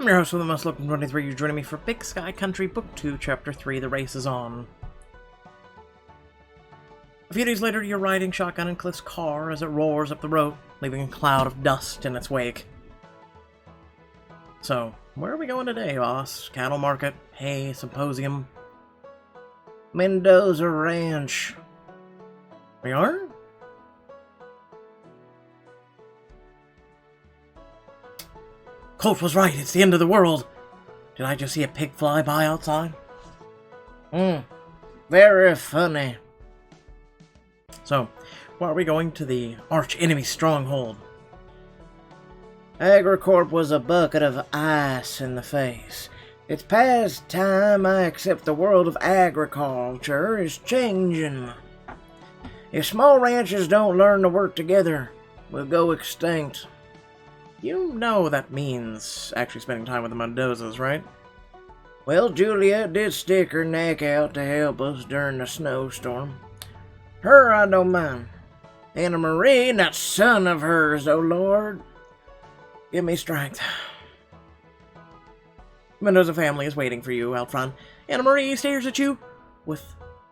your host with the most looking 23. You're joining me for Big Sky Country Book 2, Chapter 3, The Race is On. A few days later, you're riding shotgun in Cliff's car as it roars up the road, leaving a cloud of dust in its wake. So, where are we going today, boss? Cattle market? Hay? Symposium? Mendoza Ranch. We are? Colt was right, it's the end of the world. Did I just see a pig fly by outside? Very funny. So, why are we going to the arch-enemy stronghold? AgriCorp was a bucket of ice in the face. It's past time I accept the world of agriculture is changing. If small ranches don't learn to work together, we'll go extinct. You know that means actually spending time with the Mendozas, right? Well, Juliet did stick her neck out to help us during the snowstorm. Her I don't mind. Anna Marie and that son of hers, oh Lord. Give me strength. Mendoza family is waiting for you out front. Anna Marie stares at you with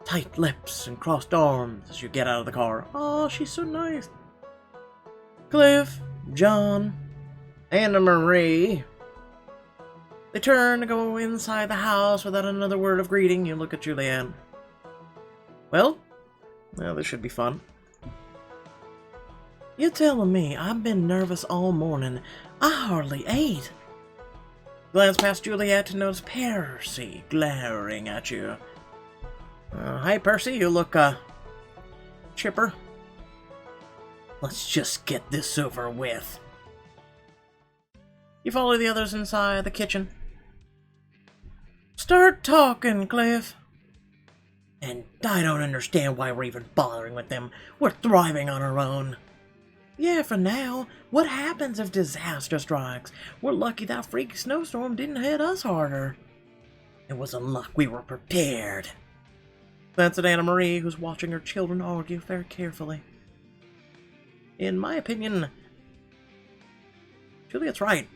tight lips and crossed arms as you get out of the car. Oh, she's so nice. Cliff, John, Anna Marie. They turn to go inside the house without another word of greeting. You look at Julianne. Well, this should be fun. You're telling me I've been nervous all morning. I hardly ate. Glance past Juliet to notice Percy glaring at you. Hi, Percy. You look, chipper. Let's just get this over with. You follow the others inside the kitchen. Start talking, Cliff. And I don't understand why we're even bothering with them. We're thriving on our own. Yeah, for now. What happens if disaster strikes? We're lucky that freak snowstorm didn't hit us harder. It was a luck we were prepared. That's at Anna Marie, who's watching her children argue very carefully. In my opinion, Juliet's right.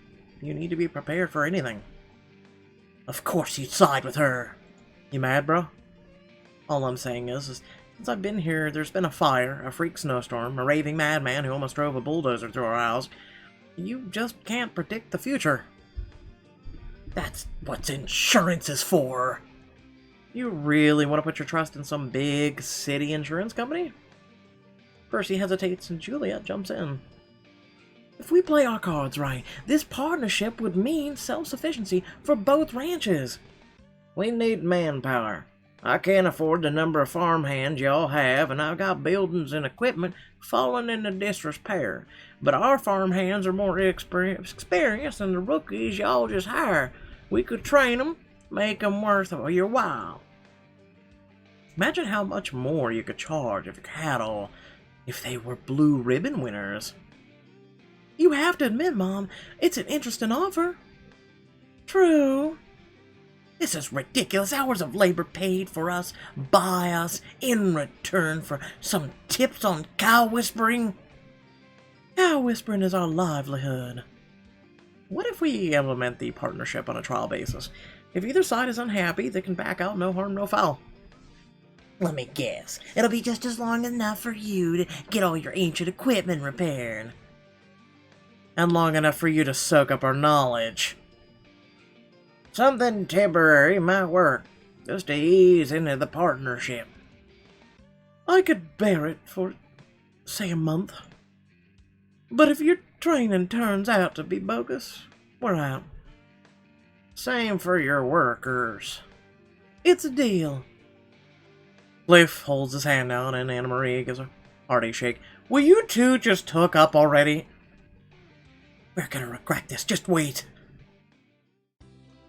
You need to be prepared for anything. Of course you'd side with her. You mad, bro? All I'm saying is since I've been here, there's been a fire, a freak snowstorm, a raving madman who almost drove a bulldozer through our house. You just can't predict the future. That's what insurance is for. You really want to put your trust in some big city insurance company? Percy hesitates and Juliet jumps in. If we play our cards right, this partnership would mean self-sufficiency for both ranches. We need manpower. I can't afford the number of farmhands y'all have, and I've got buildings and equipment falling into disrepair. But our farmhands are more experienced than the rookies y'all just hire. We could train them, make them worth your while. Imagine how much more you could charge of your cattle if they were blue ribbon winners. You have to admit, Mom, it's an interesting offer. True. This is ridiculous. Hours of labor paid for us, by us, in return for some tips on cow whispering. Cow whispering is our livelihood. What if we implement the partnership on a trial basis? If either side is unhappy, they can back out, no harm, no foul. Let me guess. It'll be just as long enough for you to get all your ancient equipment repaired. And long enough for you to soak up our knowledge. Something temporary might work, just to ease into the partnership. I could bear it for, say, a month. But if your training turns out to be bogus, we're out. Same for your workers. It's a deal. Cliff holds his hand out and Anna Marie gives a hearty shake. Will you two just hook up already? We're gonna regret this, just wait.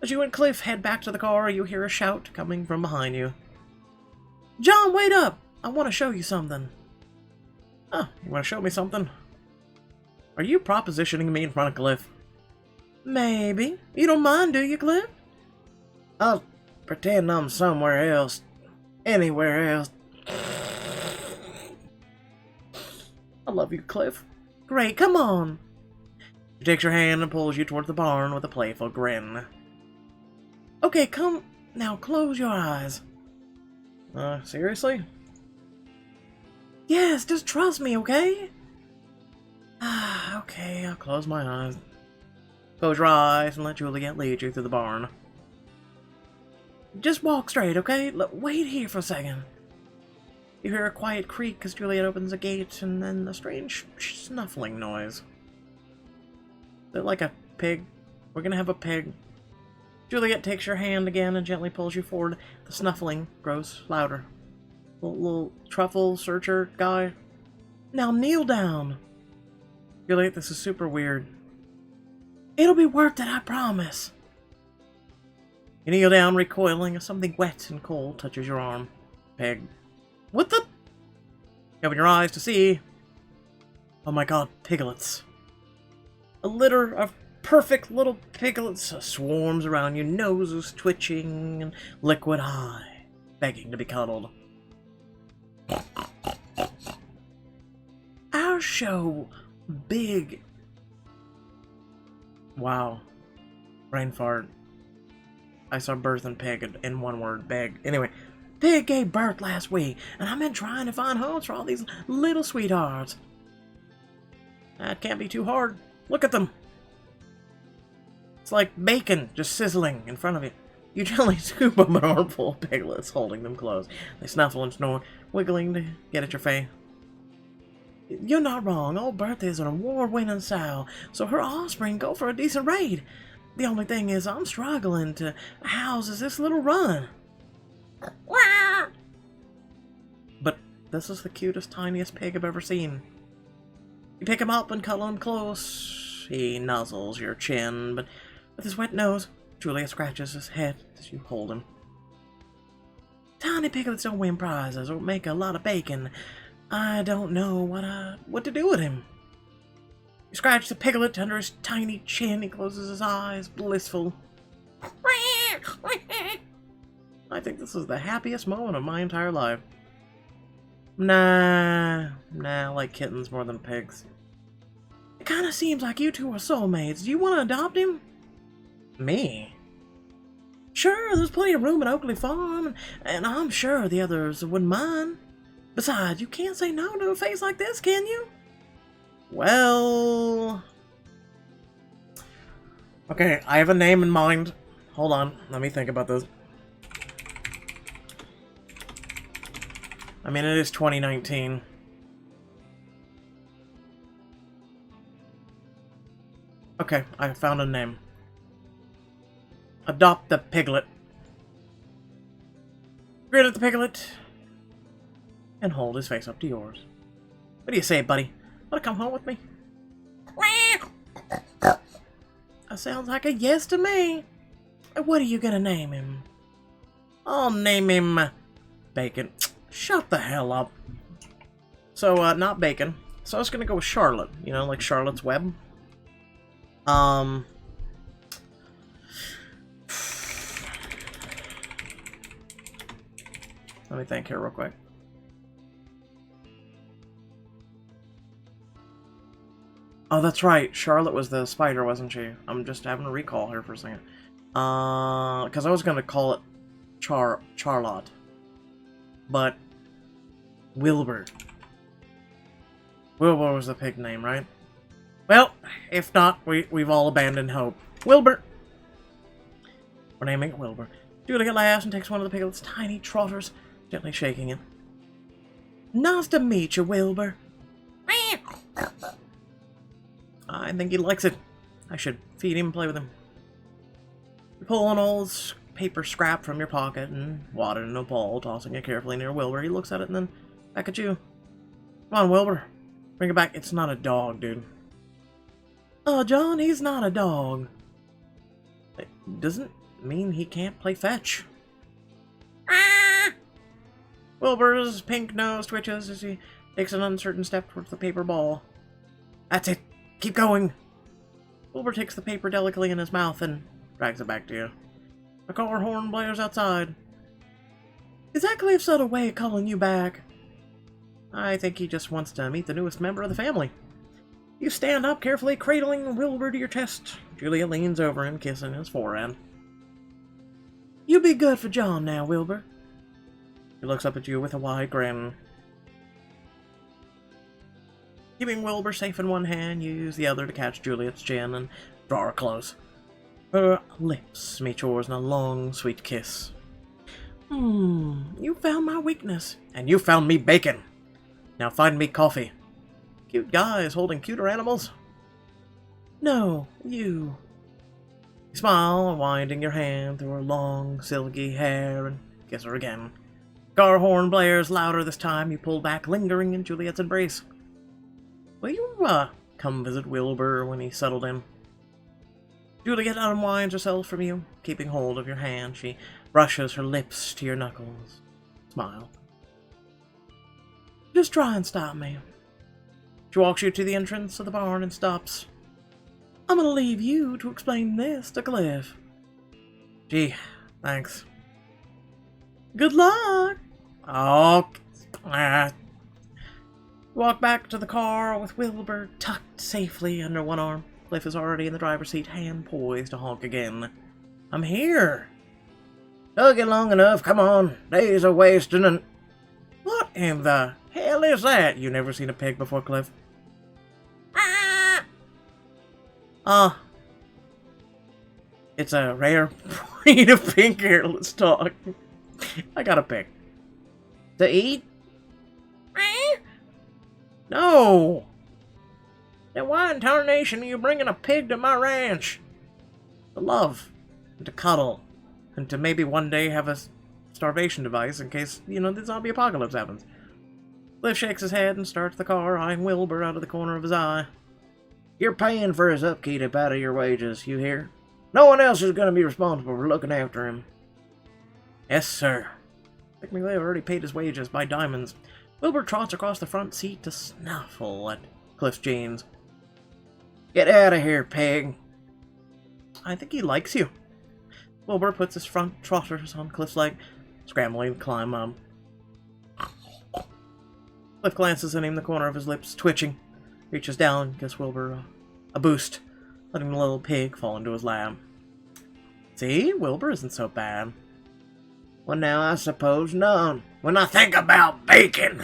As you and Cliff head back to the car, you hear a shout coming from behind you. John, wait up! I want to show you something. Oh, you want to show me something? Are you propositioning me in front of Cliff? Maybe. You don't mind, do you, Cliff? I'll pretend I'm somewhere else. Anywhere else. I love you, Cliff. Great, come on. He takes your hand and pulls you toward the barn with a playful grin. Okay, come now, close your eyes. Seriously? Yes, just trust me, okay? Okay, I'll close my eyes. Close your eyes and let Juliet lead you through the barn. Just walk straight, okay? Wait here for a second. You hear a quiet creak as Juliet opens the gate, and then a strange snuffling noise. Is it like a pig? We're gonna have a pig. Juliet takes your hand again and gently pulls you forward. The snuffling grows louder. Little truffle searcher guy. Now kneel down. Juliet, this is super weird. It'll be worth it, I promise. You kneel down, recoiling as something wet and cold touches your arm. Pig. What the? You open your eyes to see. Oh my god, piglets. A litter of perfect little piglets swarms around you, noses twitching and liquid high, begging to be cuddled. Our show, big. Wow. Brain fart. I saw birth and pig in one word, beg. Anyway, Pig gave birth last week, and I've been trying to find homes for all these little sweethearts. That can't be too hard. Look at them. It's like bacon just sizzling in front of you. You gently scoop up an armful of piglets, holding them close. They snuffle and snore, wiggling to get at your face. You're not wrong. Old Bertha's an award-winning sow, so her offspring go for a decent rate. The only thing is I'm struggling to house this little run. But this is the cutest, tiniest pig I've ever seen. You pick him up and cuddle him close. He nuzzles your chin, but with his wet nose, Julia scratches his head as you hold him. Tiny piglets don't win prizes or make a lot of bacon. I don't know what to do with him. You scratch the piglet under his tiny chin. He closes his eyes, blissful. I think this is the happiest moment of my entire life. Nah, I like kittens more than pigs. It kind of seems like you two are soulmates. Do you want to adopt him? Me? Sure, there's plenty of room at Oakley Farm, and I'm sure the others wouldn't mind. Besides, you can't say no to a face like this, can you? Well... Okay, I have a name in mind. Hold on, let me think about this. I mean, it is 2019. Okay, I found a name. Adopt the piglet. Grin at the piglet. And hold his face up to yours. What do you say, buddy? Want to come home with me? That sounds like a yes to me. What are you gonna name him? I'll name him... Bacon. Shut the hell up. So, not Bacon. So I was gonna go with Charlotte. You know, like Charlotte's Web. Let me think here real quick. Oh, that's right. Charlotte was the spider, wasn't she? I'm just having to recall her for a second. Because I was gonna call it Charlotte. But Wilbur. Wilbur was the pig name, right? Well, if not, we've all abandoned hope. Wilbur! We're naming it Wilbur. Julia laughs and takes one of the piglet's tiny trotters, gently shaking it. Nice to meet you, Wilbur. I think he likes it. I should feed him and play with him. You pull an old paper scrap from your pocket and wad it in a ball, tossing it carefully near Wilbur. He looks at it and then back at you. Come on, Wilbur. Bring it back. It's not a dog, dude. Oh, John, he's not a dog. It doesn't mean he can't play fetch. Ah! Wilbur's pink nose twitches as he takes an uncertain step towards the paper ball. That's it. Keep going. Wilbur takes the paper delicately in his mouth and drags it back to you. A car horn blares outside. Is that Cliff's other way of calling you back? I think he just wants to meet the newest member of the family. You stand up, carefully cradling Wilbur to your chest. Juliet leans over him, kissing his forehead. You be good for John now, Wilbur. He looks up at you with a wide grin. Keeping Wilbur safe in one hand, you use the other to catch Juliet's chin and draw her close. Her lips meet yours in a long, sweet kiss. You found my weakness. And you found me bacon. Now find me coffee. Cute guys holding cuter animals? No, you. You smile, winding your hand through her long, silky hair, and kiss her again. Car horn blares louder this time. You pull back, lingering in Juliet's embrace. Will you, come visit Wilbur when he's settled in? Juliet unwinds herself from you, keeping hold of your hand. She brushes her lips to your knuckles. Smile. Just try and stop me. She walks you to the entrance of the barn and stops. I'm gonna leave you to explain this to Cliff. Gee, thanks. Good luck! Oh, walk back to the car with Wilbur tucked safely under one arm. Cliff is already in the driver's seat, hand poised to honk again. I'm here! Took it long enough, come on. Days are wasting and... What in the hell is that? You never seen a pig before, Cliff? It's a rare breed of pink hairless dog. I got a pig. To eat? No! Then why in tarnation are you bringing a pig to my ranch? To love, and to cuddle, and to maybe one day have a starvation device in case, the zombie apocalypse happens. Cliff shakes his head and starts the car, eyeing Wilbur out of the corner of his eye. You're paying for his upkeep out of your wages, you hear? No one else is going to be responsible for looking after him. Yes, sir. Technically, I've already paid his wages by diamonds. Wilbur trots across the front seat to snuffle at Cliff's jeans. Get out of here, pig. I think he likes you. Wilbur puts his front trotters on Cliff's leg, scrambling to climb up. Cliff glances at him, the corner of his lips twitching. Reaches down, gives Wilbur a boost, letting the little pig fall into his lap. See? Wilbur isn't so bad. Well, now I suppose none. When I think about bacon!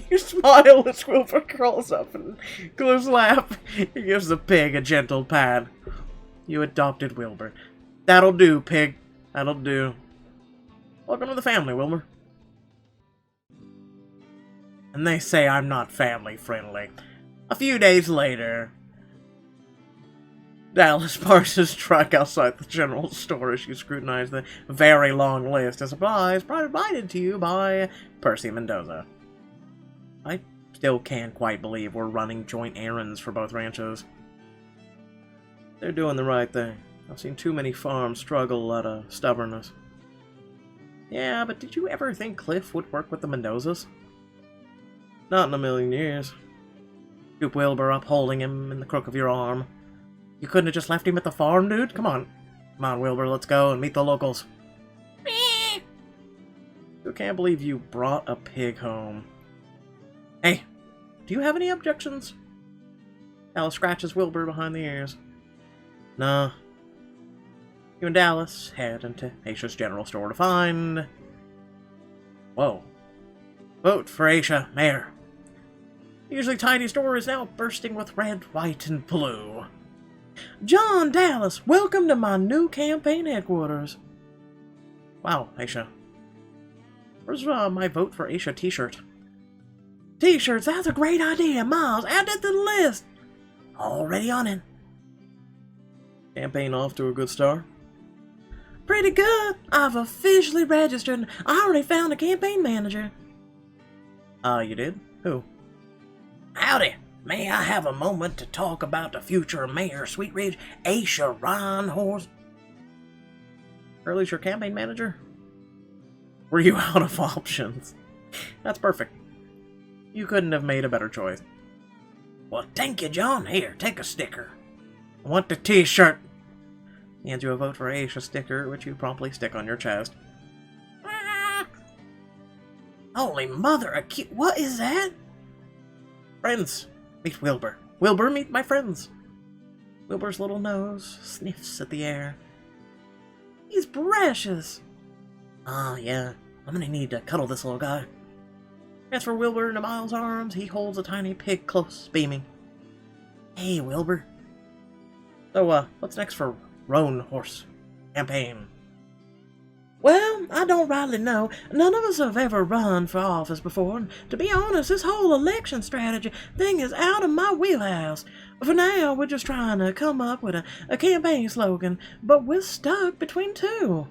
You smile as Wilbur crawls up in Cliff's lap. He gives the pig a gentle pat. You adopted Wilbur. That'll do, pig. That'll do. Welcome to the family, Wilbur. And they say I'm not family friendly. A few days later, Dallas parks his truck outside the general store as you scrutinize the very long list of supplies provided to you by Percy Mendoza. I still can't quite believe we're running joint errands for both ranches. They're doing the right thing. I've seen too many farms struggle out of stubbornness. Yeah, but did you ever think Cliff would work with the Mendozas? Not in a million years. Scoop Wilbur up, holding him in the crook of your arm. You couldn't have just left him at the farm, dude? Come on. Come on, Wilbur, let's go and meet the locals. I can't believe you brought a pig home. Hey, do you have any objections? Dallas scratches Wilbur behind the ears. Nah. You and Dallas head into Aisha's general store to find... Whoa. Vote for Aisha, mayor. The usually tidy store is now bursting with red, white, and blue. John Dallas, welcome to my new campaign headquarters. Wow, Aisha. Where's my vote for Aisha t-shirt? T-shirts, that's a great idea, Miles. Add it to the list. Already on it. Campaign off to a good start? Pretty good. I've officially registered. I already found a campaign manager. You did? Who? Howdy. May I have a moment to talk about the future Mayor Sweet Ridge, Aisha Reinhorst? Early's your campaign manager? Were you out of options? That's perfect. You couldn't have made a better choice. Well, thank you, John. Here, take a sticker. I want the t-shirt. He hands you a vote for Aisha sticker, which you promptly stick on your chest. Holy mother, what is that? Friends, meet Wilbur. Wilbur, meet my friends. Wilbur's little nose sniffs at the air. He's precious. Ah, yeah, I'm gonna need to cuddle this little guy. As for Wilbur into Miles' arms, he holds a tiny pig close, beaming. Hey, Wilbur. So, what's next for Roan Horse campaign? Well, I don't rightly know. None of us have ever run for office before, and to be honest, this whole election strategy thing is out of my wheelhouse. For now, we're just trying to come up with a campaign slogan, but we're stuck between two.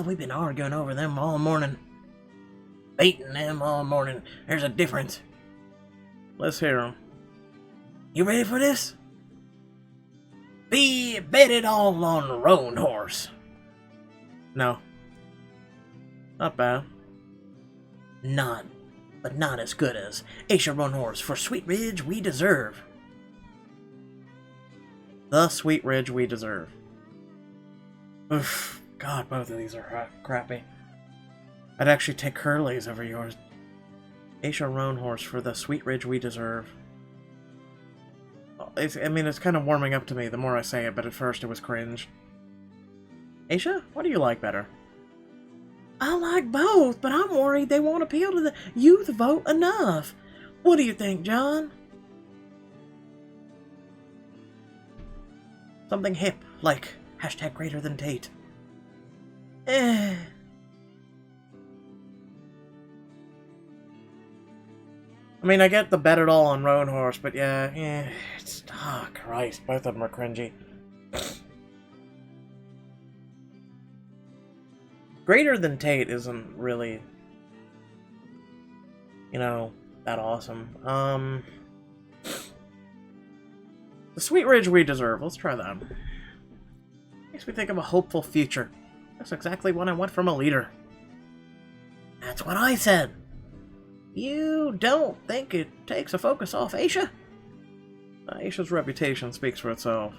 We've been arguing over them all morning. Beating them all morning. There's a difference. Let's hear 'em. You ready for this? Bet it all on Roan Horse. No. Not bad. But not as good as Aisha Roan Horse for Sweet Ridge we deserve. The Sweet Ridge we deserve. Oof. God, both of these are crappy. I'd actually take Curly's over yours. Aisha Roan Horse for the Sweet Ridge we deserve. It's kind of warming up to me the more I say it, but at first it was cringe. Aisha, what do you like better? I like both, but I'm worried they won't appeal to the youth vote enough. What do you think, John? Something hip, like #GreaterThanTate. I get the bet it all on Roan Horse, but yeah, it's... Oh, Christ, both of them are cringy. GreaterThanTate isn't really, that awesome. The Sweet Ridge we deserve. Let's try that. Makes me think of a hopeful future. That's exactly what I want from a leader. That's what I said. You don't think it takes a focus off Aisha? Aisha's reputation speaks for itself.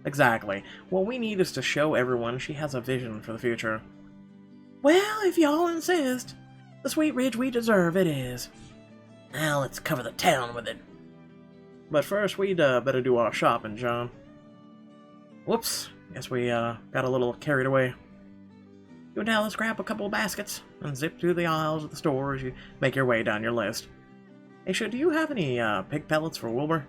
Exactly. What we need is to show everyone she has a vision for the future. Well, if y'all insist, the Sweet Ridge we deserve it is. Now let's cover the town with it. But first, we'd better do our shopping, John. Whoops. Guess we got a little carried away. You and Dallas grab a couple of baskets and zip through the aisles of the store as you make your way down your list. Aisha, do you have any pig pellets for Wilbur?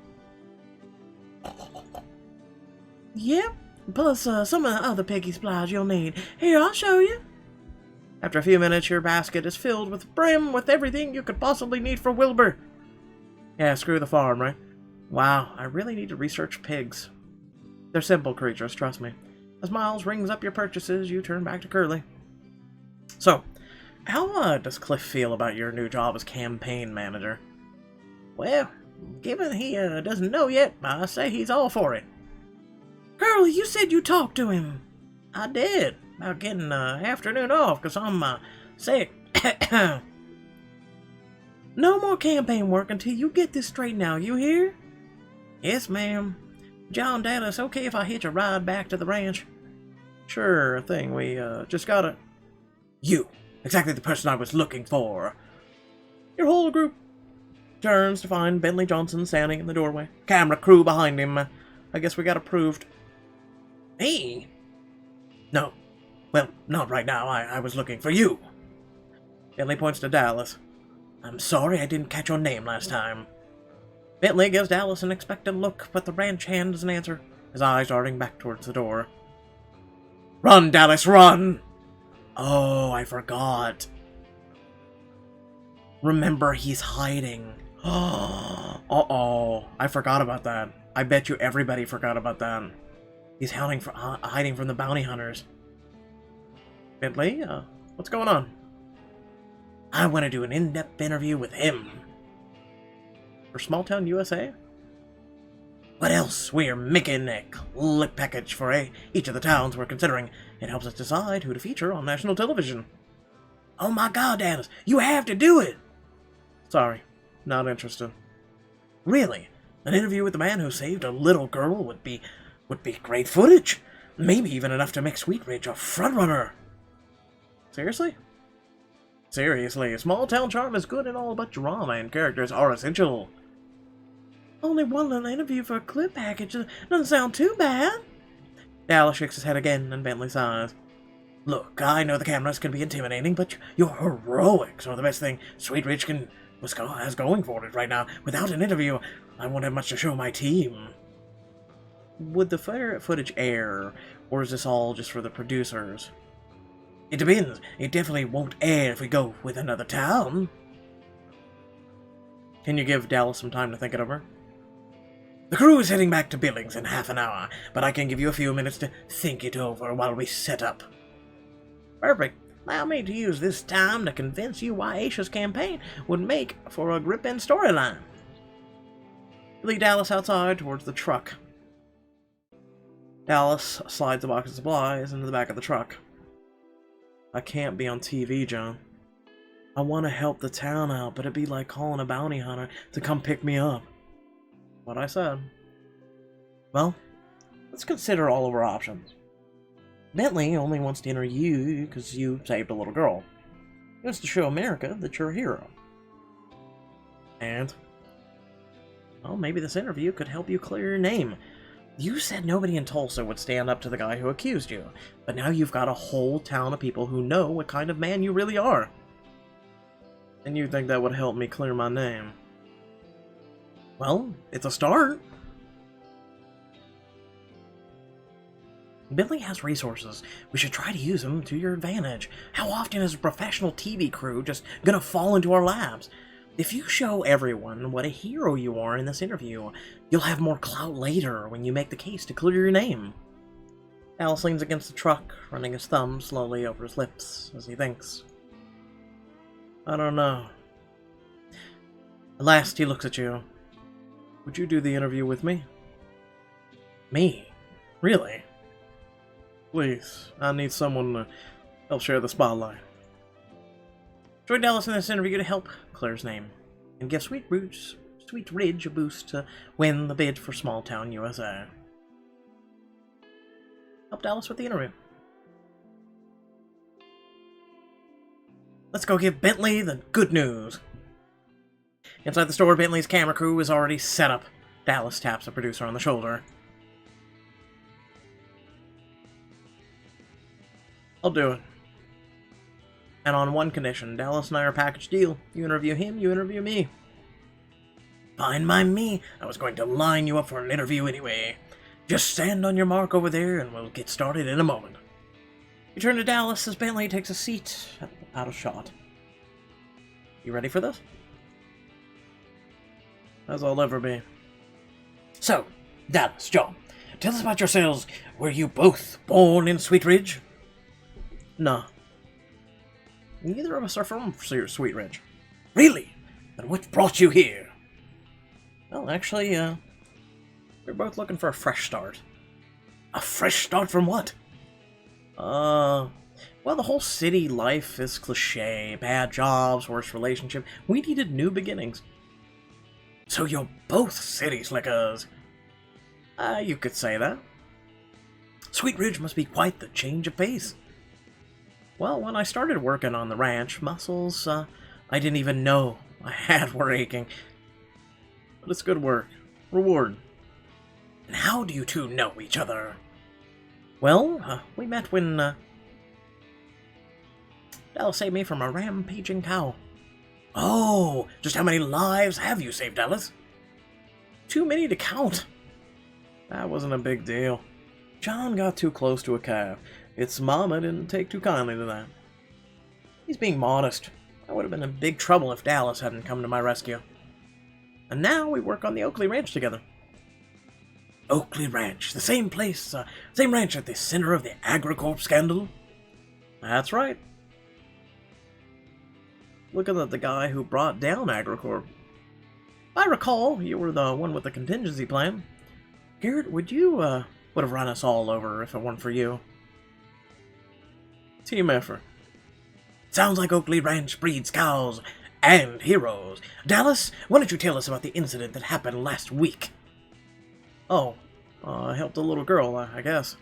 Yep, plus some of the other piggy supplies you'll need. Here, I'll show you. After a few minutes, your basket is filled with brim with everything you could possibly need for Wilbur. Yeah, screw the farm, right? Wow, I really need to research pigs. They're simple creatures, trust me. As Miles rings up your purchases, you turn back to Curly. So, how does Cliff feel about your new job as campaign manager? Well, given he doesn't know yet, I say he's all for it. Curly, you said you talked to him. I did, about getting afternoon off, because I'm sick. No more campaign work until you get this straightened out, you hear? Yes, ma'am. John, Dallas, okay if I hitch a ride back to the ranch? Sure thing, we just gotta... You! Exactly the person I was looking for. Your whole group turns to find Bentley Johnson standing in the doorway. Camera crew behind him. I guess we got approved. Me? No. Well, not right now. I was looking for you. Bentley points to Dallas. I'm sorry I didn't catch your name last time. Bentley gives Dallas an expectant look, but the ranch hand doesn't answer, his eyes darting back towards the door. Run, Dallas, run! Oh, I forgot. Remember, he's hiding. Uh-oh. I forgot about that. I bet you everybody forgot about that. He's hiding from the bounty hunters. Bentley, what's going on? I want to do an in-depth interview with him. For Small Town USA? What else? We're making a clip package for each of the towns we're considering. It helps us decide who to feature on national television. Oh my god, Dallas, you have to do it! Sorry, not interested. Really? An interview with the man who saved a little girl would be great footage. Maybe even enough to make Sweet Ridge a frontrunner. Seriously? Seriously, small town charm is good and all, but drama and characters are essential. Only one little interview for a clip package doesn't sound too bad. Dallas shakes his head again, and Bentley sighs. Look, I know the cameras can be intimidating, but your heroics are the best thing Sweet Ridge has going for it right now. Without an interview, I won't have much to show my team. Would the footage air, or is this all just for the producers? It depends. It definitely won't air if we go with another town. Can you give Dallas some time to think it over? The crew is heading back to Billings in half an hour, but I can give you a few minutes to think it over while we set up. Perfect. Allow me to use this time to convince you why Aisha's campaign would make for a grip-in storyline. Lead Dallas outside towards the truck. Dallas slides the box of supplies into the back of the truck. I can't be on TV, John. I want to help the town out, but it'd be like calling a bounty hunter to come pick me up. What I said. Well, let's consider all of our options. Bentley only wants to interview you because you saved a little girl. He wants to show America that you're a hero. And, well, maybe this interview could help you clear your name. You said nobody in Tulsa would stand up to the guy who accused you, but now you've got a whole town of people who know what kind of man you really are. And you think that would help me clear my name? Well, it's a start. Bentley has resources. We should try to use them to your advantage. How often is a professional TV crew just gonna fall into our laps? If you show everyone what a hero you are in this interview, you'll have more clout later when you make the case to clear your name. Alice leans against the truck, running his thumb slowly over his lips as he thinks. I don't know. At last he looks at you. Would you do the interview with me? Me? Really? Please, I need someone to help share the spotlight. Join Dallas in this interview to help clear his name, and give Sweet Ridge a boost to win the bid for Small Town USA. Help Dallas with the interview. Let's go give Bentley the good news. Inside the store, Bentley's camera crew is already set up. Dallas taps the producer on the shoulder. I'll do it. And on one condition, Dallas and I are a package deal. You interview him, you interview me. Fine by me. I was going to line you up for an interview anyway. Just stand on your mark over there and we'll get started in a moment. You turn to Dallas as Bentley takes a seat out of shot. You ready for this? As I'll ever be. So, Dallas, John, tell us about yourselves. Were you both born in Sweet Ridge? No. Neither of us are from Sweet Ridge. Really? Then what brought you here? Well, actually, we're both looking for a fresh start. A fresh start from what? Well, the whole city life is cliché. Bad jobs, worse relationship. We needed new beginnings. So you're both city slickers. You could say that. Sweet Ridge must be quite the change of pace. Well, when I started working on the ranch, muscles I didn't even know I had were aching. But it's good work. Reward. And how do you two know each other? Well, we met when Dallas saved me from a rampaging cow. Oh, just how many lives have you saved, Dallas? Too many to count. That wasn't a big deal. John got too close to a calf. Its mama didn't take too kindly to that. He's being modest. I would have been in big trouble if Dallas hadn't come to my rescue. And now we work on the Oakley Ranch together. Oakley Ranch, the same place, same ranch at the center of the AgriCorp scandal? That's right. Looking at the guy who brought down AgriCorp. I recall you were the one with the contingency plan. Garrett, would have run us all over if it weren't for you. Team effort. Sounds like Oakley Ranch breeds cows and heroes. Dallas, why don't you tell us about the incident that happened last week? Oh, I helped a little girl, I guess.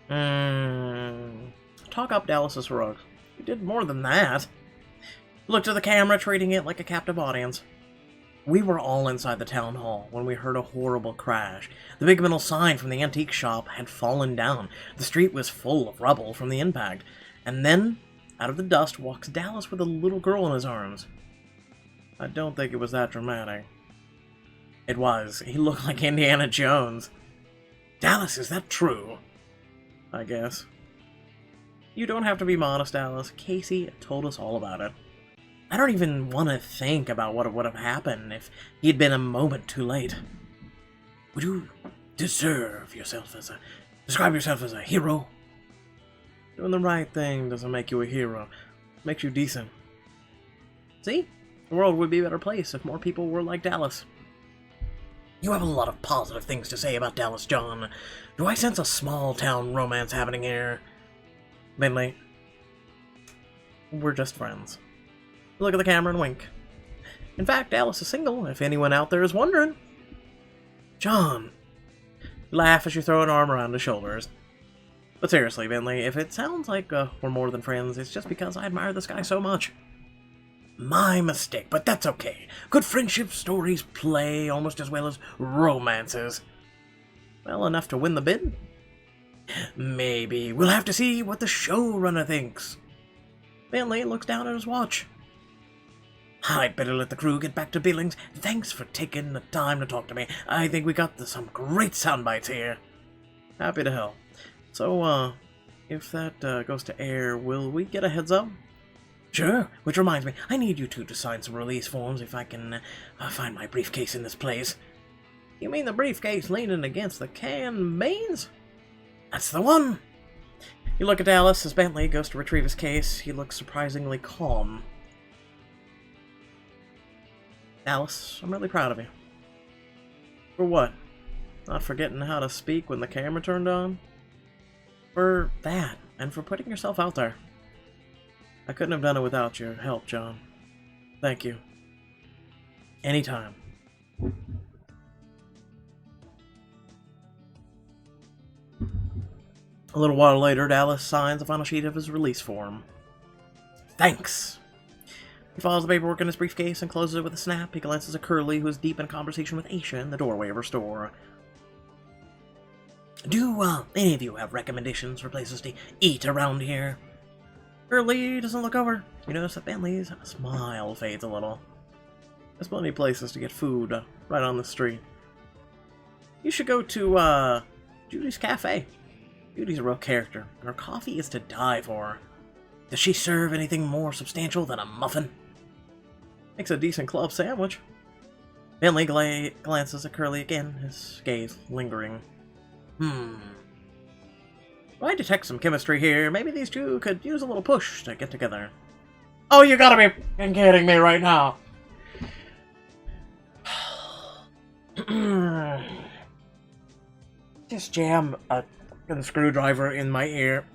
Talk up Dallas's heroics. You did more than that. Looked at the camera, treating it like a captive audience. We were all inside the town hall when we heard a horrible crash. The big metal sign from the antique shop had fallen down. The street was full of rubble from the impact. And then, out of the dust, walks Dallas with a little girl in his arms. I don't think it was that dramatic. It was. He looked like Indiana Jones. Dallas, is that true? I guess. You don't have to be modest, Dallas. Casey told us all about it. I don't even want to think about what would have happened if he'd been a moment too late. Would you describe yourself as a hero? Doing the right thing doesn't make you a hero. It makes you decent. See? The world would be a better place if more people were like Dallas. You have a lot of positive things to say about Dallas, John. Do I sense a small-town romance happening here? Bentley, we're just friends. Look at the camera and wink. In fact, Dallas is single, if anyone out there is wondering. John. Laugh as you throw an arm around his shoulders. But seriously, Bentley, if it sounds like we're more than friends, it's just because I admire this guy so much. My mistake, but that's okay. Good friendship stories play almost as well as romances. Well enough to win the bid? Maybe. We'll have to see what the showrunner thinks. Bentley looks down at his watch. I'd better let the crew get back to Billings. Thanks for taking the time to talk to me. I think we got some great sound bites here. Happy to help. So, if that goes to air, will we get a heads up? Sure, which reminds me, I need you two to sign some release forms if I can find my briefcase in this place. You mean the briefcase leaning against the can mains? That's the one! You look at Dallas as Bentley goes to retrieve his case. He looks surprisingly calm. Dallas, I'm really proud of you. For what? Not forgetting how to speak when the camera turned on? For that, and for putting yourself out there. I couldn't have done it without your help, John. Thank you. Anytime. A little while later, Dallas signs the final sheet of his release form. Thanks! He follows the paperwork in his briefcase and closes it with a snap. He glances at Curly, who is deep in conversation with Aisha in the doorway of her store. Do any of you have recommendations for places to eat around here? Curly doesn't look over. You notice that Bentley's smile fades a little. There's plenty of places to get food right on the street. You should go to Judy's Cafe. Judy's a real character, and her coffee is to die for. Does she serve anything more substantial than a muffin? Makes a decent club sandwich. Bentley glances at Curly again, his gaze lingering. I detect some chemistry here. Maybe these two could use a little push to get together. Oh, you gotta be kidding me right now. Just jam a screwdriver in my ear.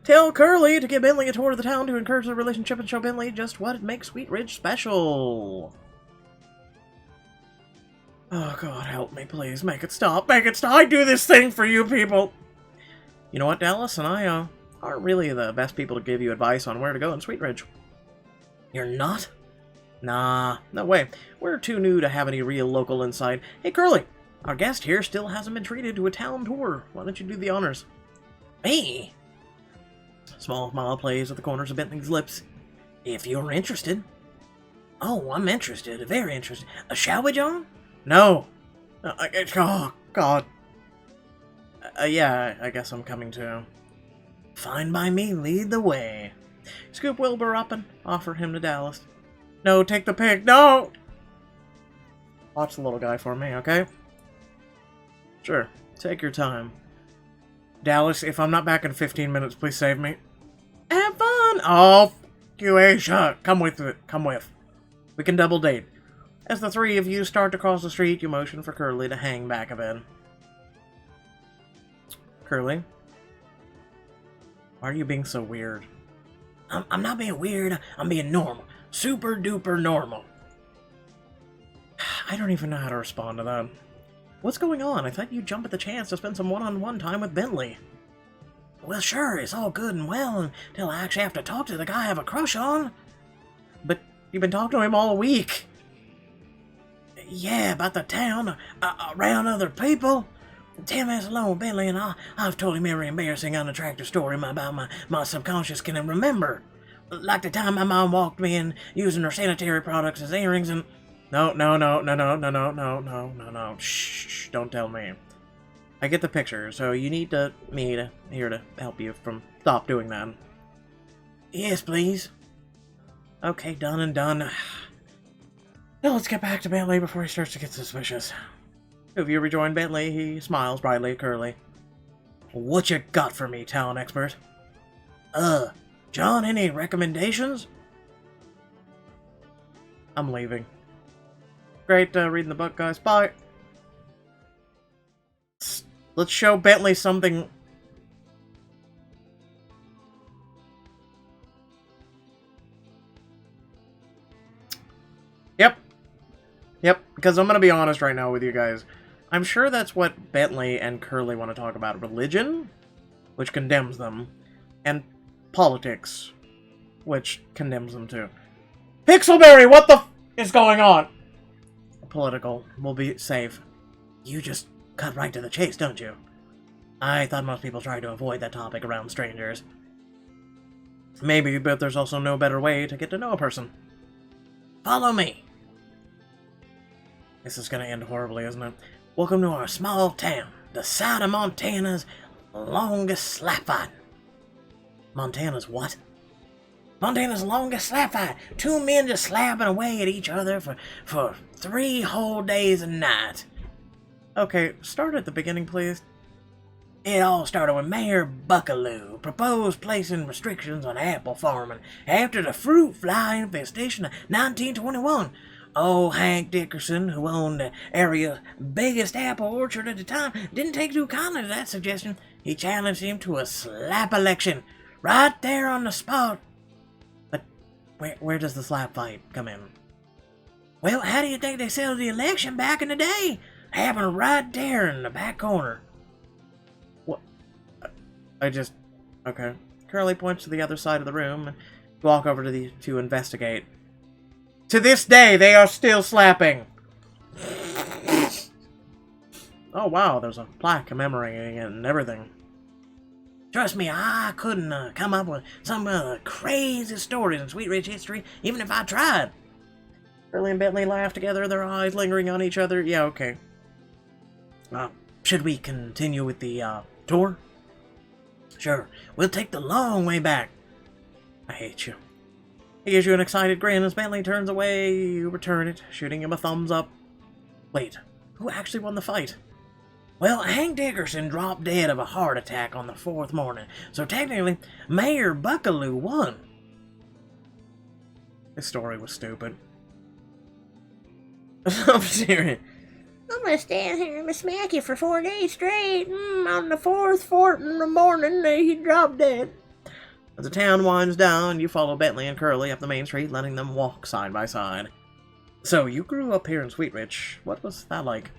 Tell Curly to give Bentley a tour of the town to encourage the relationship and show Bentley just what makes Sweet Ridge special. Oh, God, help me, please. Make it stop. Make it stop. I do this thing for you people. You know what, Dallas and I aren't really the best people to give you advice on where to go in Sweet Ridge. You're not? Nah, no way. We're too new to have any real local insight. Hey, Curly, our guest here still hasn't been treated to a town tour. Why don't you do the honors? Me? Small smile plays at the corners of Bentley's lips. If you're interested. Oh, I'm interested. Very interested. Shall we, John? No. Oh, God. Yeah, I guess I'm coming too. Fine by me, lead the way. Scoop Wilbur up and offer him to Dallas. No, take the pig, no! Watch the little guy for me, okay? Sure, take your time. Dallas, if I'm not back in 15 minutes, please save me. Have fun! Oh, f*** you, Aisha. Come with it, come with. We can double date. As the three of you start to cross the street, you motion for Curly to hang back a bit. Curly? Why are you being so weird? I'm not being weird, I'm being normal. Super duper normal. I don't even know how to respond to that. What's going on? I thought you'd jump at the chance to spend some one-on-one time with Bentley. Well, sure, it's all good and well until I actually have to talk to the guy I have a crush on. But you've been talking to him all week. Yeah, about the town, around other people. 10 minutes alone, Bentley, and I've told him every embarrassing, unattractive story about my subconscious can remember. Like the time my mom walked me in using her sanitary products as earrings and... No. Shh, don't tell me. I get the picture, so you need me here to help you stop doing that. Yes, please. Okay, done and done. Now let's get back to Bentley before he starts to get suspicious. If you rejoin Bentley, he smiles brightly at Curly. What you got for me, talent expert? John, any recommendations? I'm leaving. Great reading the book, guys. Bye. Let's show Bentley something. Yep, because I'm going to be honest right now with you guys. I'm sure that's what Bentley and Curly want to talk about. Religion, which condemns them, and politics, which condemns them too. Pixelberry, what the is going on? Political. We'll be safe. You just cut right to the chase, don't you? I thought most people tried to avoid that topic around strangers. Maybe, but there's also no better way to get to know a person. Follow me. This is gonna end horribly, isn't it? Welcome to our small town, the site of Montana's longest slap fight. Montana's what? Montana's longest slap fight. 2 men just slapping away at each other for 3 whole days and nights. Okay, start at the beginning, please. It all started when Mayor Buckaloo proposed placing restrictions on apple farming after the fruit fly infestation of 1921. Old Hank Dickerson, who owned the area's biggest apple orchard at the time, didn't take too kindly to that suggestion. He challenged him to a slap election, right there on the spot. But where does the slap fight come in? Well, how do you think they settled the election back in the day? Happened right there in the back corner. What? Okay. Curly points to the other side of the room and walk over to investigate. To this day, they are still slapping. Oh wow, there's a plaque commemorating it and everything. Trust me, I couldn't come up with some of the crazy stories in Sweet Ridge history, even if I tried. Curly and Bentley laugh together, their eyes lingering on each other. Yeah, okay. Should we continue with the tour? Sure, we'll take the long way back. I hate you. He gives you an excited grin as Bentley turns away. You return it, shooting him a thumbs up. Wait, who actually won the fight? Well, Hank Dickerson dropped dead of a heart attack on the 4th morning, so technically, Mayor Buckaloo won. This story was stupid. I'm serious. I'm gonna stand here and smack you for 4 days straight. On the 4th fort in the morning, he dropped dead. As the town winds down, you follow Bentley and Curly up the main street, letting them walk side by side. So, you grew up here in Sweet Ridge. What was that like?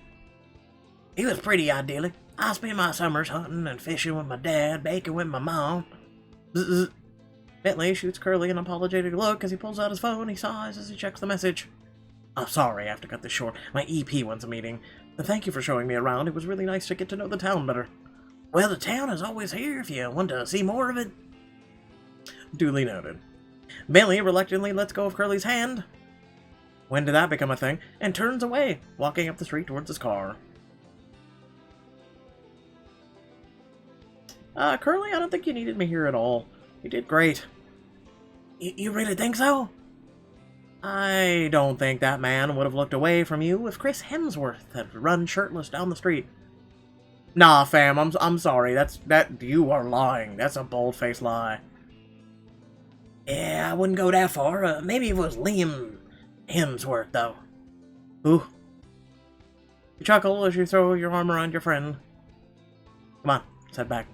It was pretty idyllic. I spent my summers hunting and fishing with my dad, baking with my mom. Zzz. Bentley shoots Curly an apologetic look as he pulls out his phone. He sighs as he checks the message. Oh, sorry, I have to cut this short. My EP wants a meeting. Thank you for showing me around. It was really nice to get to know the town better. Well, the town is always here if you want to see more of it. Duly noted. Bentley reluctantly lets go of Curly's hand. When did that become a thing? And turns away, walking up the street towards his car. Curly, I don't think you needed me here at all. You did great. You really think so? I don't think that man would have looked away from you if Chris Hemsworth had run shirtless down the street. Nah, fam, I'm sorry. You are lying. That's a bold-faced lie. Yeah, I wouldn't go that far. Maybe it was Liam Hemsworth, though. Ooh. You chuckle as you throw your arm around your friend. Come on, let's head back.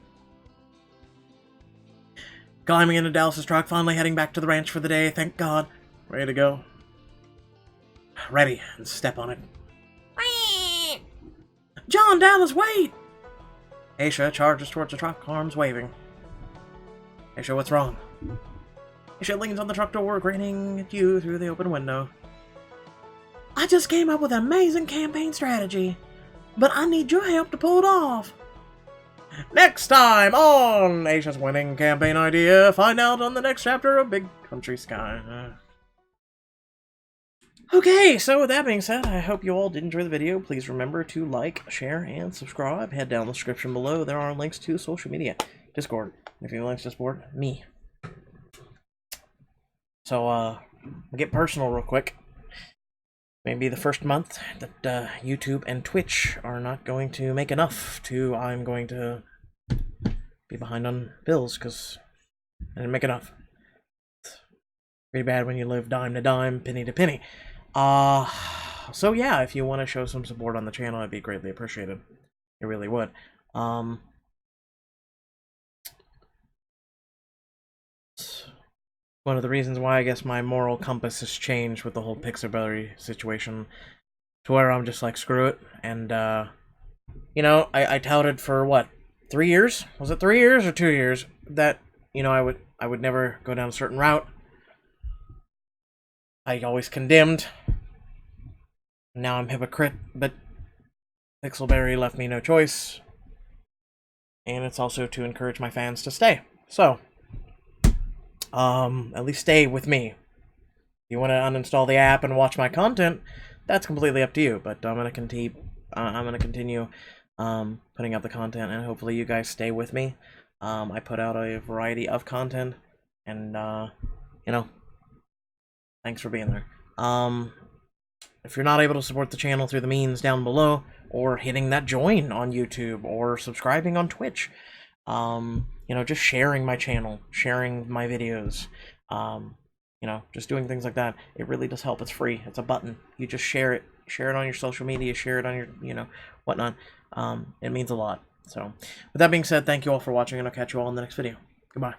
Climbing into Dallas's truck, finally heading back to the ranch for the day, thank God. Ready to go. Ready, and step on it. John, Dallas, wait! Aisha charges towards the truck, arms waving. Aisha, what's wrong? Aisha leans on the truck door, grinning at you through the open window. I just came up with an amazing campaign strategy, but I need your help to pull it off. Next time on Aisha's winning campaign idea, find out on the next chapter of Big Country Sky. Okay, so with that being said, I hope you all did enjoy the video. Please remember to like, share, and subscribe. Head down the description below. There are links to social media, Discord. If you like to support me. So, I'll get personal real quick. Maybe the first month that YouTube and Twitch are not going to make enough I'm going to be behind on bills because I didn't make enough. It's pretty bad when you live dime to dime, penny to penny. So yeah, if you want to show some support on the channel, it'd be greatly appreciated. It really would. One of the reasons why I guess my moral compass has changed with the whole Pixelberry situation, to where I'm just like, screw it. And, you know, I touted for, what, 3 years? Was it 3 years or 2 years? That, you know, I would never go down a certain route. I always condemned. Now I'm hypocrite, but Pixelberry left me no choice. And it's also to encourage my fans to stay. So, at least stay with me. If you want to uninstall the app and watch my content, that's completely up to you. But I'm gonna continue putting out the content, and hopefully you guys stay with me. I put out a variety of content, and you know, thanks for being there. If you're not able to support the channel through the means down below, or hitting that join on YouTube, or subscribing on Twitch, you know, just sharing my channel, sharing my videos, you know, just doing things like that, it really does help. It's free. It's a button. You just share it on your social media, share it on your, you know, whatnot. It means a lot. So, with that being said, thank you all for watching, and I'll catch you all in the next video. Goodbye.